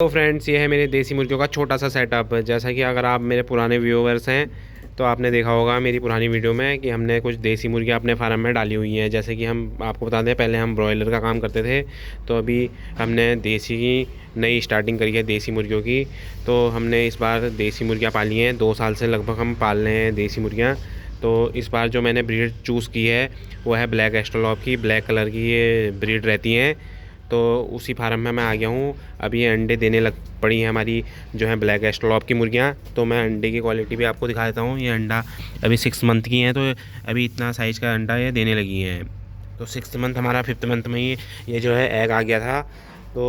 तो फ्रेंड्स, ये है मेरे देसी मुर्गियों का छोटा सा सेटअप। जैसा कि अगर आप मेरे पुराने व्यूअर्स हैं तो आपने देखा होगा मेरी पुरानी वीडियो में कि हमने कुछ देसी मुर्गियाँ अपने फार्म में डाली हुई हैं। जैसे कि हम आपको बता दें, पहले हम ब्रॉयलर का काम करते थे, तो अभी हमने देसी की नई स्टार्टिंग करी है देसी मुर्गियों की। तो हमने इस बार देसी मुर्गियाँ पाली हैं, 2 साल से लगभग हम पाल रहे हैं देसी मुर्गियाँ। तो इस बार जो मैंने ब्रीड चूज़ की है वो है ब्लैक एस्ट्रोलॉप की। ब्लैक कलर की ये ब्रीड रहती हैं, तो उसी फार्म में मैं आ गया हूँ। अभी ये अंडे देने लग पड़ी हैं हमारी जो है ब्लैक एस्ट्रोलॉप की मुर्गियाँ। तो मैं अंडे की क्वालिटी भी आपको दिखा देता हूँ। ये अंडा अभी 6 मंथ की हैं, तो अभी इतना साइज़ का अंडा ये देने लगी हैं। तो 6th मंथ हमारा 5th मंथ में ही ये जो है एग आ गया था। तो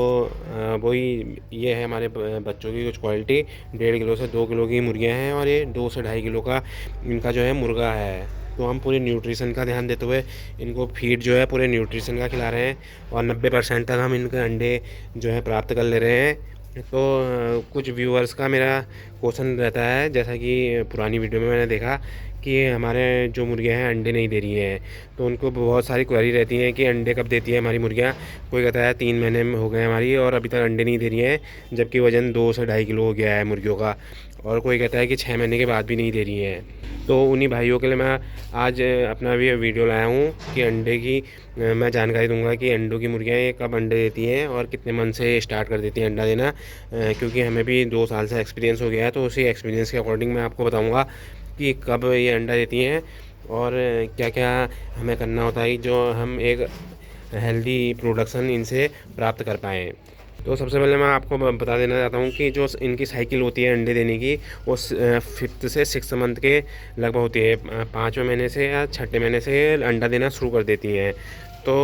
वही ये है हमारे बच्चों की कुछ क्वालिटी। 1.5 किलो से 2 किलो की मुर्गियाँ हैं और ये 2 से 2.5 किलो का इनका जो है मुर्गा है। तो हम पूरे न्यूट्रिशन का ध्यान देते हुए इनको फीड जो है पूरे न्यूट्रिशन का खिला रहे हैं और 90% तक हम इनके अंडे जो है प्राप्त कर ले रहे हैं। तो कुछ व्यूअर्स का मेरा क्वेश्चन रहता है, जैसा कि पुरानी वीडियो में मैंने देखा कि हमारे जो मुर्गियाँ हैं अंडे नहीं दे रही हैं। तो उनको बहुत सारी क्वेरी रहती हैं कि अंडे कब देती है हमारी मुर्गियाँ। कोई कहता है 3 महीने में हो गए हमारी और अभी तक अंडे नहीं दे रही हैं, जबकि वज़न 2 से 2.5 किलो हो गया है मुर्गियों का। और कोई कहता है कि 6 महीने के बाद भी नहीं दे रही हैं। तो उन्हीं भाइयों के लिए मैं आज अपना भी वीडियो लाया हूँ कि अंडे की मैं जानकारी दूंगा कि अंडों की मुर्गियाँ ये कब अंडे देती हैं और कितने मन से स्टार्ट कर देती हैं अंडा देना। क्योंकि हमें भी 2 साल से एक्सपीरियंस हो गया है, तो उसी एक्सपीरियंस के अकॉर्डिंग मैं आपको बताऊंगा कि कब ये अंडा देती हैं और क्या क्या हमें करना होता है जो हम एक हेल्दी प्रोडक्शन इनसे प्राप्त कर पाएँ। तो सबसे पहले मैं आपको बता देना चाहता हूँ कि जो इनकी साइकिल होती है अंडे देने की, वो 5th से 6th मंथ के लगभग होती है। 5वें महीने से या 6ठे महीने से अंडा देना शुरू कर देती हैं। तो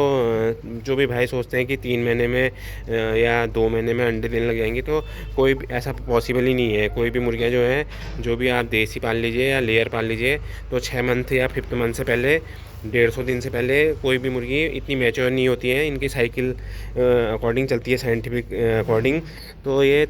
जो भी भाई सोचते हैं कि 3 महीने में या 2 महीने में अंडे देने लग जाएंगी, तो कोई भी ऐसा पॉसिबल ही नहीं है। कोई भी मुर्गियाँ जो हैं, जो भी आप देसी पाल लीजिए या लेयर पाल लीजिए, तो 6 मंथ या 5th मंथ से पहले 150 दिन से पहले कोई भी मुर्गी इतनी मैच्योर नहीं होती है। इनकी साइकिल अकॉर्डिंग चलती है, साइंटिफिक अकॉर्डिंग। तो ये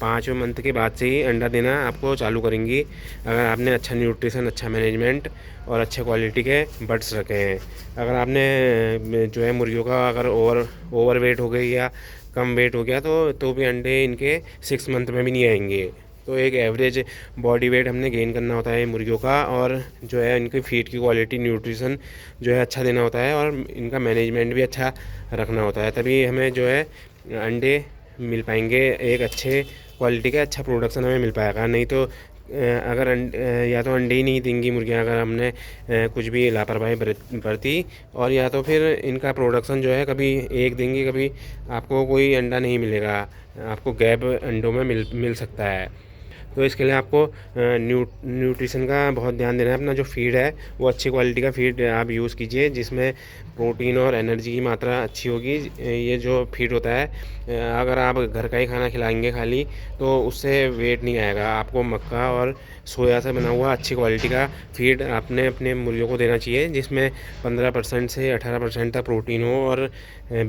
5वें मंथ के बाद से ही अंडा देना आपको चालू करेंगी, अगर आपने अच्छा न्यूट्रिशन, अच्छा मैनेजमेंट और अच्छे क्वालिटी के बर्ड्स रखे हैं। अगर आपने जो है मुर्गियों का अगर ओवर वेट हो गई या कम वेट हो गया, तो भी अंडे इनके 6 मंथ में भी नहीं आएंगे। तो एक एवरेज बॉडी वेट हमने गेन करना होता है मुर्गियों का, और जो है इनकी फीड की क्वालिटी, न्यूट्रिशन जो है अच्छा देना होता है और इनका मैनेजमेंट भी अच्छा रखना होता है। तभी हमें जो है अंडे मिल पाएंगे, एक अच्छे क्वालिटी का अच्छा प्रोडक्शन हमें मिल पाएगा। नहीं तो अगर या तो अंडे ही नहीं देंगी मुर्गियाँ अगर हमने कुछ भी लापरवाही बरती, और या तो फिर इनका प्रोडक्शन जो है कभी एक देंगी, कभी आपको कोई अंडा नहीं मिलेगा, आपको गैप अंडों में मिल सकता है। तो इसके लिए आपको न्यूट्रिशन का बहुत ध्यान देना है। अपना जो फीड है वो अच्छी क्वालिटी का फीड आप यूज़ कीजिए, जिसमें प्रोटीन और एनर्जी की मात्रा अच्छी होगी। ये जो फीड होता है, अगर आप घर का ही खाना खिलाएंगे खाली, तो उससे वेट नहीं आएगा। आपको मक्का और सोया से बना हुआ अच्छी क्वालिटी का फीड आपने अपने मुर्गियों को देना चाहिए, जिसमें 15% से 18% तक प्रोटीन हो और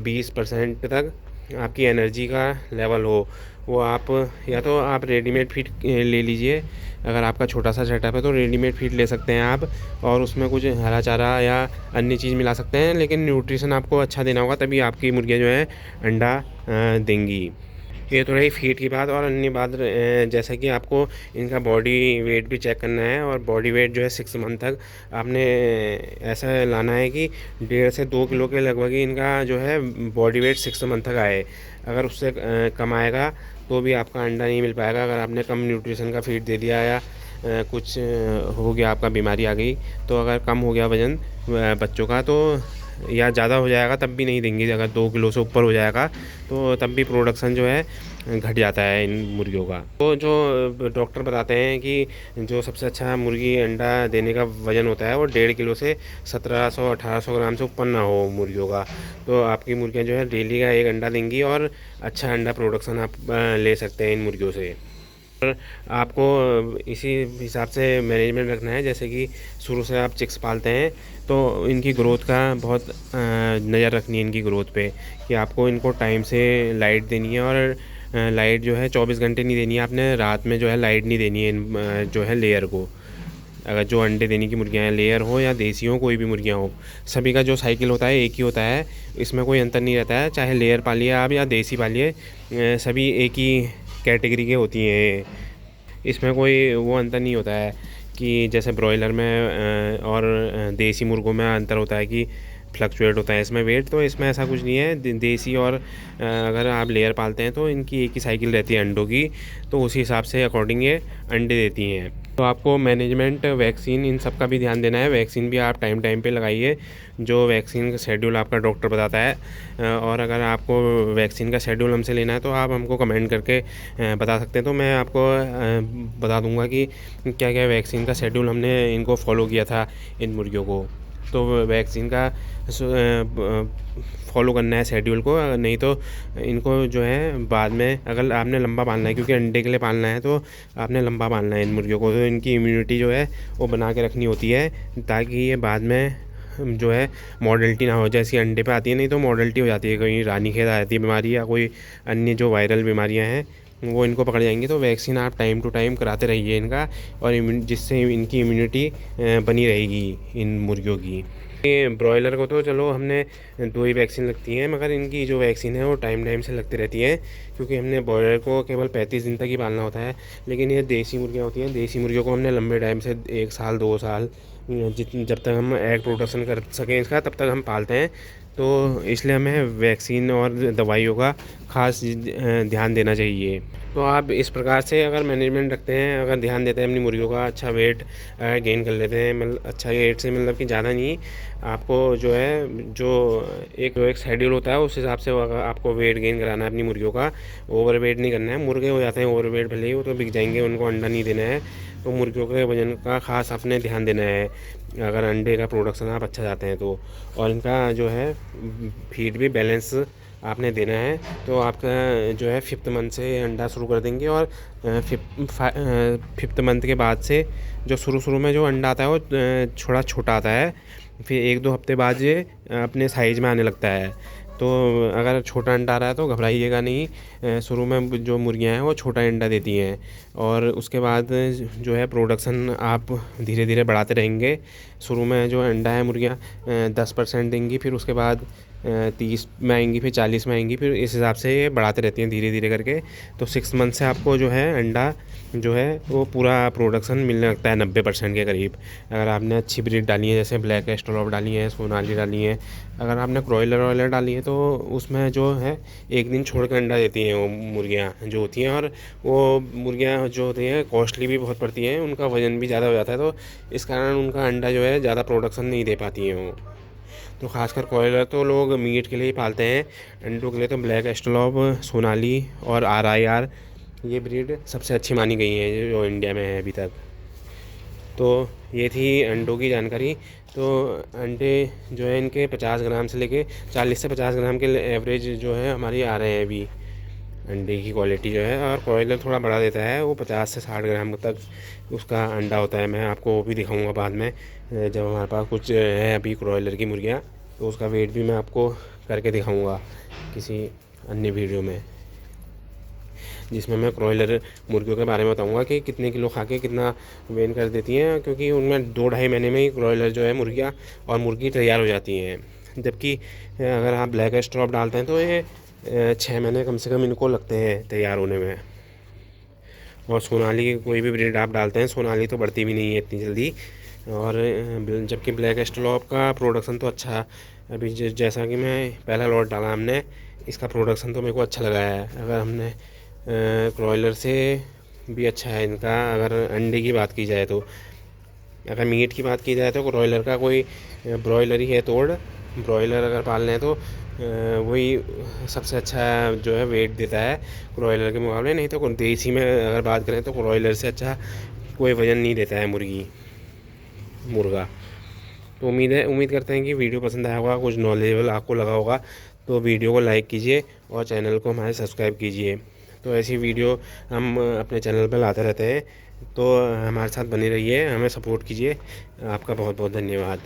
20% तक आपकी एनर्जी का लेवल हो। वो आप या तो आप रेडीमेड फीड ले लीजिए, अगर आपका छोटा सा सेटअप है तो रेडीमेड फीड ले सकते हैं आप, और उसमें कुछ हरा चारा या अन्य चीज़ मिला सकते हैं। लेकिन न्यूट्रिशन आपको अच्छा देना होगा, तभी आपकी मुर्गियाँ जो हैं अंडा देंगी। ये तो रही फीड की बात। और अन्य बात, जैसा कि आपको इनका बॉडी वेट भी चेक करना है, और बॉडी वेट जो है 6 मंथ तक आपने ऐसा लाना है कि 1.5 से 2 किलो के लगभग ही इनका जो है बॉडी वेट 6 मंथ तक आए। अगर उससे कम आएगा तो भी आपका अंडा नहीं मिल पाएगा। अगर आपने कम न्यूट्रिशन का फीड दे दिया या कुछ हो गया, आपका बीमारी आ गई, तो अगर कम हो गया वज़न बच्चों का, तो या ज़्यादा हो जाएगा तब भी नहीं देंगे। अगर 2 किलो से ऊपर हो जाएगा तो तब भी प्रोडक्शन जो है घट जाता है इन मुर्गियों का। तो जो डॉक्टर बताते हैं कि जो सबसे अच्छा मुर्गी अंडा देने का वज़न होता है वो 1.5 किलो से 1700-1800 ग्राम से ऊपर ना हो मुर्गियों का। तो आपकी मुर्गियाँ जो है डेली का एक अंडा देंगी और अच्छा अंडा प्रोडक्शन आप ले सकते हैं इन मुर्गियों से। और आपको इसी हिसाब से मैनेजमेंट रखना है। जैसे कि शुरू से आप चिक्स पालते हैं, तो इनकी ग्रोथ का बहुत नज़र रखनी है इनकी ग्रोथ पे, कि आपको इनको टाइम से लाइट देनी है। और लाइट जो है 24 घंटे नहीं देनी है आपने, रात में जो है लाइट नहीं देनी है जो है लेयर को। अगर जो अंडे देने की मुर्गियाँ हैं, लेयर हो या देसी हो, कोई भी मुर्गियाँ हो, सभी का जो साइकिल होता है एक ही होता है। इसमें कोई अंतर नहीं रहता है, चाहे लेयर पालिए आप या देसी पालिए, सभी एक ही कैटेगरी के होती हैं। इसमें कोई वो अंतर नहीं होता है कि जैसे ब्रॉयलर में और देसी मुर्गों में अंतर होता है कि फ्लक्चुएट होता है इसमें वेट। तो इसमें ऐसा कुछ नहीं है। देसी और अगर आप लेयर पालते हैं तो इनकी एक ही साइकिल रहती है अंडों की, तो उसी हिसाब से अकॉर्डिंग ये अंडे देती हैं। तो आपको मैनेजमेंट, वैक्सीन, इन सब का भी ध्यान देना है। वैक्सीन भी आप टाइम टाइम पे लगाइए, जो वैक्सीन का शेड्यूल आपका डॉक्टर बताता है। और अगर आपको वैक्सीन का शेड्यूल हमसे लेना है तो आप हमको कमेंट करके बता सकते हैं, तो मैं आपको बता दूंगा कि क्या क्या वैक्सीन का शेड्यूल हमने इनको फॉलो किया था इन मुर्गियों को। तो वैक्सीन का फॉलो करना है शेड्यूल को, नहीं तो इनको जो है बाद में, अगर आपने लंबा पालना है, क्योंकि अंडे के लिए पालना है, तो आपने लंबा पालना है इन मुर्गियों को, तो इनकी इम्यूनिटी जो है वो बना के रखनी होती है, ताकि ये बाद में जो है मॉर्टेलिटी ना हो। जैसी अंडे पे आती है, नहीं तो मॉर्टेलिटी हो जाती है, कहीं रानीखेत आ जाती है बीमारी या कोई अन्य जो वायरल बीमारियां हैं वो इनको पकड़ जाएंगी। तो वैक्सीन आप टाइम टू टाइम कराते रहिए इनका, और जिससे इनकी इम्यूनिटी बनी रहेगी इन मुर्गियों की। ये ब्रॉयलर को तो चलो हमने 2 ही वैक्सीन लगती हैं, मगर इनकी जो वैक्सीन है वो टाइम टाइम से लगती रहती है, क्योंकि हमने ब्रॉयलर को केवल 35 दिन तक ही पालना होता है। लेकिन ये देसी मुर्गियाँ होती हैं, देसी मुर्गियों को हमने लंबे टाइम से 1 साल 2 साल जब तक हम एग प्रोडक्शन कर सकें इसका, तब तक हम पालते हैं। तो इसलिए हमें वैक्सीन और दवाइयों का ख़ास ध्यान देना चाहिए। तो आप इस प्रकार से अगर मैनेजमेंट रखते हैं, अगर ध्यान देते हैं अपनी मुर्गियों का, अच्छा वेट गेन कर लेते हैं, मतलब अच्छा वेट से मतलब कि ज़्यादा नहीं, आपको जो है जो एक शेड्यूल होता है उस हिसाब से आपको वेट गेन कराना है अपनी मुर्गियों का। ओवर वेट नहीं करना है। मुर्गे हो जाते हैं ओवर वेट, भले ही वो तो बिक जाएंगे, उनको अंडा नहीं देना है। तो मुर्गियों के वजन का ख़ास आपने ध्यान देना है, अगर अंडे का प्रोडक्शन आप अच्छा चाहते हैं तो। और इनका जो है फीड भी बैलेंस आपने देना है। तो आपका जो है 5th मंथ से अंडा शुरू कर देंगे, और 5th मंथ के बाद से जो शुरू में जो अंडा आता है वो थोड़ा छोटा आता है, फिर 1-2 हफ्ते बाद ये अपने साइज़ में आने लगता है। तो अगर छोटा अंडा आ रहा है तो घबराइएगा नहीं। शुरू में जो मुर्गियां हैं वो छोटा अंडा देती हैं, और उसके बाद जो है प्रोडक्शन आप धीरे धीरे बढ़ाते रहेंगे। शुरू में जो अंडा है मुर्गियां 10% देंगी, फिर उसके बाद 30 में आएंगी, फिर 40 में आएंगी, फिर इस हिसाब से ये बढ़ाते रहती हैं धीरे धीरे करके। तो 6 मंथ से आपको जो है अंडा जो है वो पूरा प्रोडक्शन मिलने लगता है 90% के करीब। अगर आपने अच्छी ब्रीड डाली है, जैसे ब्लैक एस्ट्रोलॉप डाली है, सोनाली डाली है, अगर आपने क्रॉयलर वॉयलर डाली है, तो उसमें जो है एक दिन छोड़ कर अंडा देती हैं वो मुर्गियाँ जो होती हैं। और वो मुर्गियाँ जो होती हैं कॉस्टली भी बहुत पड़ती हैं, उनका वज़न भी ज़्यादा हो जाता है, तो इस कारण उनका अंडा जो है ज़्यादा प्रोडक्शन नहीं दे पाती हैं वो। तो खासकर कॉयलर तो लोग मीट के लिए ही पालते हैं, अंडों के लिए तो ब्लैक एस्ट्रोलॉप, सोनाली और RIR ये ब्रीड सबसे अच्छी मानी गई है जो इंडिया में है अभी तक। तो ये थी अंडों की जानकारी। तो अंडे जो है इनके 50 ग्राम से लेके 40 से 50 ग्राम के एवरेज जो है हमारी आ रहे हैं अभी अंडे की क्वालिटी जो है। और कॉयलर थोड़ा बढ़ा देता है, वो 50 से 60 ग्राम तक उसका अंडा होता है। मैं आपको वो भी दिखाऊंगा बाद में, जब हमारे पास कुछ है अभी कॉयलर की मुर्गियाँ, तो उसका वेट भी मैं आपको करके दिखाऊंगा किसी अन्य वीडियो में, जिसमें मैं क्रॉयलर मुर्गियों के बारे में बताऊंगा कि कितने किलो खा के कितना वेन कर देती हैं, क्योंकि उनमें 2-2.5 महीने में ही क्रॉयलर जो है मुर्गियाँ और मुर्गी तैयार हो जाती हैं। जबकि अगर आप ब्लैक एस्ट्रॉप डालते हैं तो ये 6 महीने कम से कम इनको लगते हैं तैयार होने में। और सोनाली की कोई भी ब्रीड आप डालते हैं, सोनाली तो बढ़ती भी नहीं है इतनी जल्दी। और जबकि ब्लैक एस्ट्रोलॉप का प्रोडक्शन तो अच्छा, अभी जैसा कि मैं पहला लॉट डाला हमने, इसका प्रोडक्शन तो मेरे को अच्छा लगा है। अगर हमने क्रॉयलर से भी अच्छा है इनका, अगर अंडे की बात की जाए तो। अगर मीट की बात की जाए तो क्रॉयलर का कोई ब्रॉयलर ही है तोड़। ब्रॉयलर अगर पालने हैं तो वही सबसे अच्छा जो है वेट देता है क्रॉयलर के मुकाबले। नहीं तो देसी में अगर बात करें तो क्रॉयलर से अच्छा कोई वज़न नहीं देता है मुर्गा। तो उम्मीद करते हैं कि वीडियो पसंद आया होगा, कुछ नॉलेजेबल आपको लगा होगा। तो वीडियो को लाइक कीजिए और चैनल को हमारे सब्सक्राइब कीजिए। तो ऐसी वीडियो हम अपने चैनल पर लाते रहते हैं, तो हमारे साथ बने रहिए, हमें सपोर्ट कीजिए। आपका बहुत बहुत धन्यवाद।